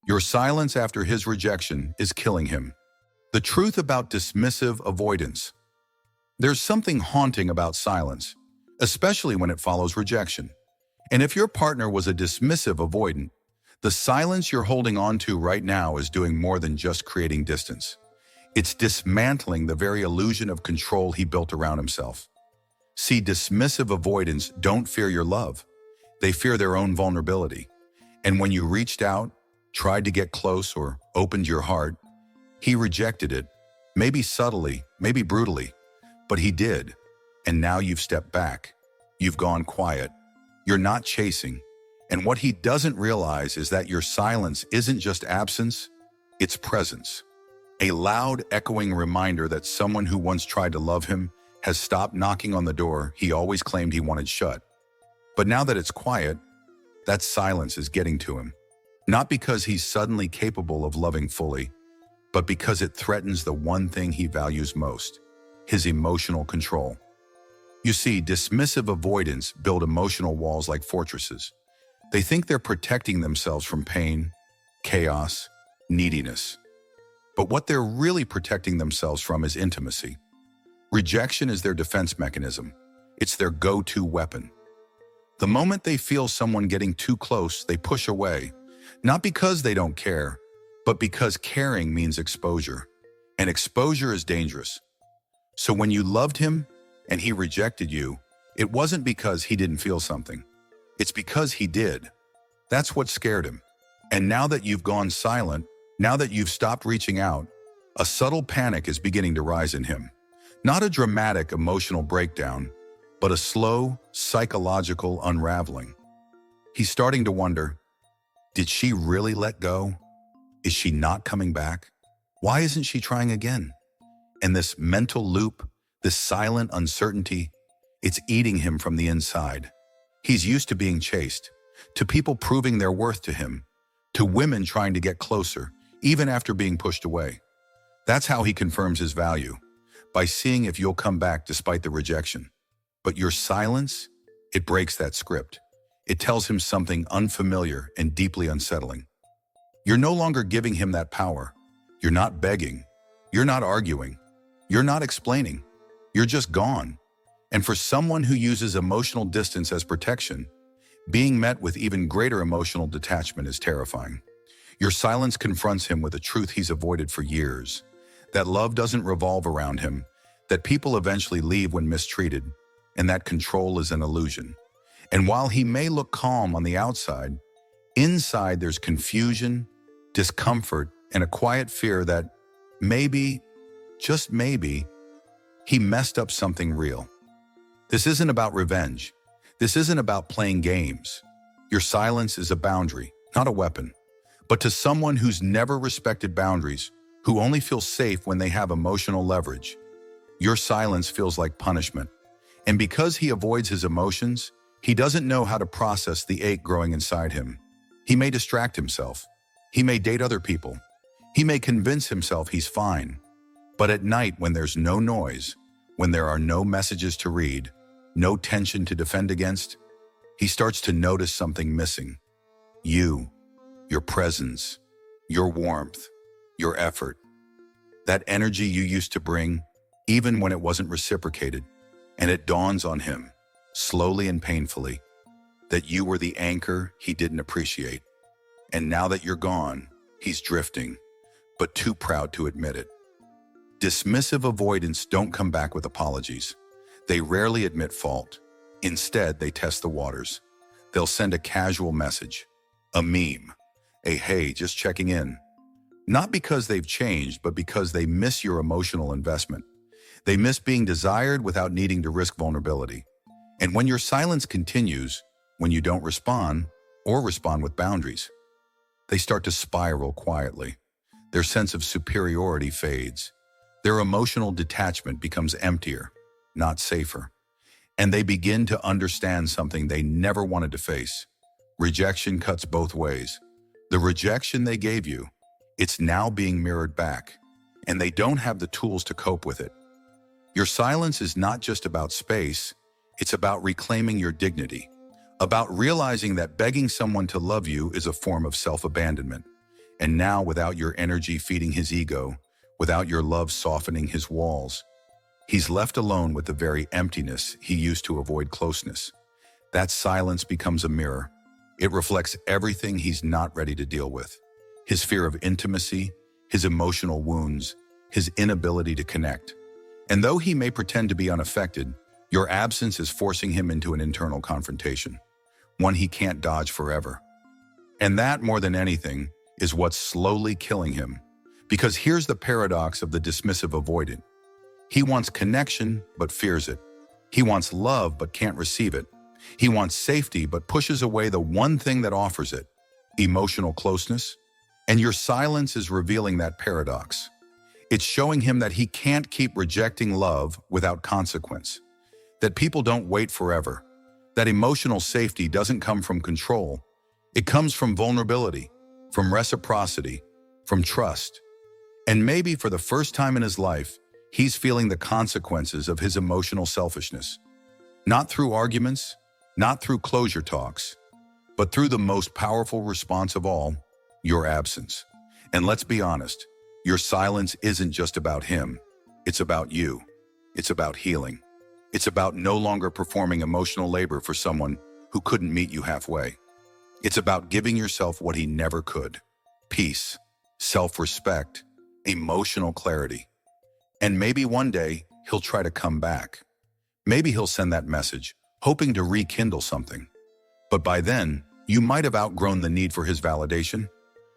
Your silence after his rejection is killing him. The truth about dismissive avoidance. There's something haunting about silence, especially when it follows rejection. And if your partner was a dismissive avoidant, the silence you're holding on to right now is doing more than just creating distance. It's dismantling the very illusion of control he built around himself. See, dismissive avoidants don't fear your love. They fear their own vulnerability. And when you reached out, tried to get close, or opened your heart, he rejected it, maybe subtly, maybe brutally, but he did. And now you've stepped back. You've gone quiet. You're not chasing. And what he doesn't realize is that your silence isn't just absence, it's presence. A loud, echoing reminder that someone who once tried to love him has stopped knocking on the door he always claimed he wanted shut. But now that it's quiet, that silence is getting to him. Not because he's suddenly capable of loving fully, but because it threatens the one thing he values most, his emotional control. You see, dismissive avoidants build emotional walls like fortresses. They think they're protecting themselves from pain, chaos, neediness. But what they're really protecting themselves from is intimacy. Rejection is their defense mechanism. It's their go-to weapon. The moment they feel someone getting too close, they push away, not because they don't care, but because caring means exposure, and exposure is dangerous. So when you loved him and he rejected you, it wasn't because he didn't feel something. It's because he did. That's what scared him. And now that you've gone silent, now that you've stopped reaching out, a subtle panic is beginning to rise in him. Not a dramatic emotional breakdown, but a slow, psychological unraveling. He's starting to wonder, did she really let go? Is she not coming back? Why isn't she trying again? And this mental loop, this silent uncertainty, it's eating him from the inside. He's used to being chased, to people proving their worth to him, to women trying to get closer, even after being pushed away. That's how he confirms his value, by seeing if you'll come back despite the rejection. But your silence, it breaks that script. It tells him something unfamiliar and deeply unsettling. You're no longer giving him that power. You're not begging. You're not arguing. You're not explaining. You're just gone. And for someone who uses emotional distance as protection, being met with even greater emotional detachment is terrifying. Your silence confronts him with a truth he's avoided for years, that love doesn't revolve around him, that people eventually leave when mistreated, and that control is an illusion. And while he may look calm on the outside, inside there's confusion, discomfort, and a quiet fear that maybe, just maybe, he messed up something real. This isn't about revenge. This isn't about playing games. Your silence is a boundary, not a weapon. But to someone who's never respected boundaries, who only feels safe when they have emotional leverage, your silence feels like punishment. And because he avoids his emotions, he doesn't know how to process the ache growing inside him. He may distract himself. He may date other people. He may convince himself he's fine. But at night, when there's no noise, when there are no messages to read, no tension to defend against, he starts to notice something missing. You, your presence, your warmth, your effort. That energy you used to bring, even when it wasn't reciprocated. And it dawns on him, slowly and painfully, that you were the anchor he didn't appreciate. And now that you're gone, he's drifting, but too proud to admit it. Dismissive avoidants don't come back with apologies. They rarely admit fault. Instead, they test the waters. They'll send a casual message, a meme, a hey, just checking in. Not because they've changed, but because they miss your emotional investment. They miss being desired without needing to risk vulnerability. And when your silence continues, when you don't respond, or respond with boundaries, they start to spiral quietly. Their sense of superiority fades. Their emotional detachment becomes emptier, not safer. And they begin to understand something they never wanted to face. Rejection cuts both ways. The rejection they gave you, it's now being mirrored back, and they don't have the tools to cope with it. Your silence is not just about space, it's about reclaiming your dignity, about realizing that begging someone to love you is a form of self-abandonment, And now, without your energy feeding his ego, without your love softening his walls, he's left alone with the very emptiness he used to avoid closeness. That silence becomes a mirror. It reflects everything he's not ready to deal with. His fear of intimacy, his emotional wounds, his inability to connect. And though he may pretend to be unaffected, your absence is forcing him into an internal confrontation, one he can't dodge forever. And that, more than anything, is what's slowly killing him. Because here's the paradox of the dismissive avoidant. He wants connection, but fears it. He wants love, but can't receive it. He wants safety, but pushes away the one thing that offers it, emotional closeness. And your silence is revealing that paradox. It's showing him that he can't keep rejecting love without consequence, that people don't wait forever, that emotional safety doesn't come from control. It comes from vulnerability, from reciprocity, from trust. And maybe for the first time in his life, he's feeling the consequences of his emotional selfishness. Not through arguments, not through closure talks, but through the most powerful response of all, your absence. And let's be honest, your silence isn't just about him. It's about you. It's about healing. It's about no longer performing emotional labor for someone who couldn't meet you halfway. It's about giving yourself what he never could: peace, self-respect, emotional clarity. And maybe one day he'll try to come back. Maybe he'll send that message, hoping to rekindle something. But by then, you might have outgrown the need for his validation.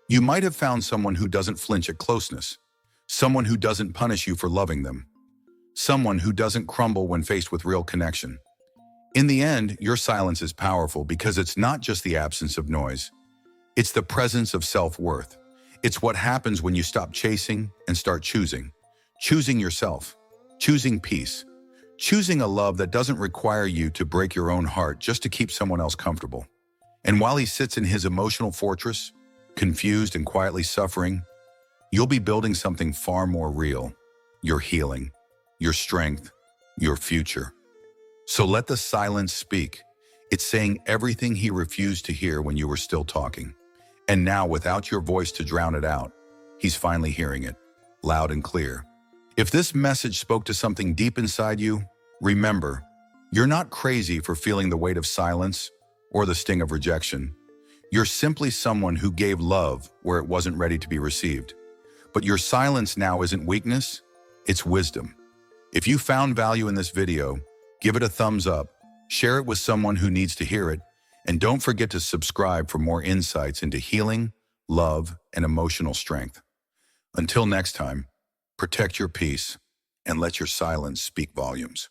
You might have found someone who doesn't flinch at closeness, someone who doesn't punish you for loving them, someone who doesn't crumble when faced with real connection. In the end, your silence is powerful because it's not just the absence of noise. It's the presence of self-worth. It's what happens when you stop chasing and start choosing. Choosing yourself, choosing peace, choosing a love that doesn't require you to break your own heart just to keep someone else comfortable. And while he sits in his emotional fortress, confused and quietly suffering, you'll be building something far more real: your healing, your strength, your future. So let the silence speak. It's saying everything he refused to hear when you were still talking. And now, without your voice to drown it out, he's finally hearing it, loud and clear. If this message spoke to something deep inside you, remember, you're not crazy for feeling the weight of silence or the sting of rejection. You're simply someone who gave love where it wasn't ready to be received. But your silence now isn't weakness, it's wisdom. If you found value in this video, give it a thumbs up, share it with someone who needs to hear it, and don't forget to subscribe for more insights into healing, love, and emotional strength. Until next time, protect your peace and let your silence speak volumes.